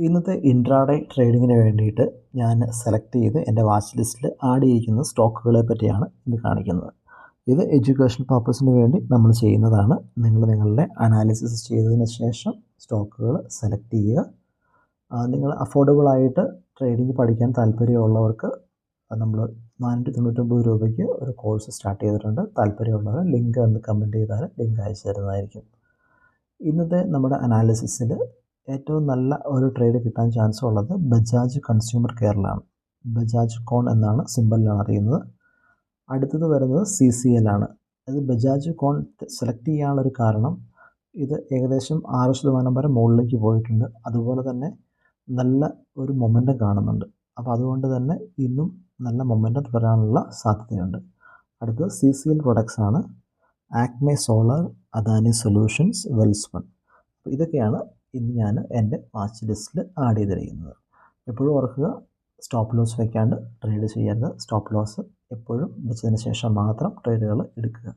ഇന്നത്തെ ഇൻട്രാഡേ ട്രേഡിങ്ങിന് വേണ്ടിയിട്ട് ഞാൻ സെലക്ട് ചെയ്ത് എൻ്റെ വാച്ച് ലിസ്റ്റിൽ ആഡ് ചെയ്തിരിക്കുന്ന സ്റ്റോക്കുകളെ പറ്റിയാണ് ഇന്ന് കാണിക്കുന്നത്. ഇത് എഡ്യൂക്കേഷൻ പർപ്പസിന് വേണ്ടി നമ്മൾ ചെയ്യുന്നതാണ്. നിങ്ങളുടെ അനാലിസിസ് ചെയ്തതിന് ശേഷം സ്റ്റോക്കുകൾ സെലക്ട് ചെയ്യുക. നിങ്ങൾ അഫോർഡബിളായിട്ട് ട്രേഡിംഗ് പഠിക്കാൻ താല്പര്യമുള്ളവർക്ക് നമ്മൾ 499 രൂപയ്ക്ക് ഒരു കോഴ്സ് സ്റ്റാർട്ട് ചെയ്തിട്ടുണ്ട്. താല്പര്യമുള്ളവർ ലിങ്ക് ഒന്ന് കമൻറ്റ് ചെയ്താൽ ലിങ്ക് അയച്ചു തരുന്നതായിരിക്കും. ഇന്നത്തെ നമ്മുടെ അനാലിസിസിൽ ഏറ്റവും നല്ല ഒരു ട്രേഡ് കിട്ടാൻ ചാൻസ് ഉള്ളത് ബജാജ് കൺസ്യൂമർ കെയറിലാണ്. ബജാജ് കോൺ എന്നാണ് സിമ്പലിലാണ് അറിയുന്നത്. അടുത്തത് വരുന്നത് CCL ആണ്. ഇത് ബജാജ് കോൺ സെലക്ട് ചെയ്യാനുള്ളൊരു കാരണം ഇത് ഏകദേശം 6% വരെ മുകളിലേക്ക് പോയിട്ടുണ്ട്. അതുപോലെ തന്നെ നല്ല ഒരു മൊമെൻറ്റം കാണുന്നുണ്ട്. അപ്പോൾ അതുകൊണ്ട് തന്നെ ഇന്നും നല്ല മൊമെൻറ്റം തുടരാനുള്ള സാധ്യതയുണ്ട്. അടുത്തത് CCL പ്രൊഡക്ട്സ് ആണ്. ആക്മെ സോളാർ, അദാനി സൊല്യൂഷൻസ്, വെൽസ്പൺ. അപ്പോൾ ഇതൊക്കെയാണ് ഇന്ന് ഞാൻ എൻ്റെ വാച്ച് ലിസ്റ്റിൽ ആഡ് ചെയ്തിരിക്കുന്നത്. എപ്പോഴും ഓർക്കുക, സ്റ്റോപ്പ് ലോസ് വയ്ക്കാണ്ട് ട്രേഡ് ചെയ്യരുത്. സ്റ്റോപ്പ് ലോസ് എപ്പോഴും വെച്ചതിന് ശേഷം മാത്രം ട്രേഡുകൾ എടുക്കുക.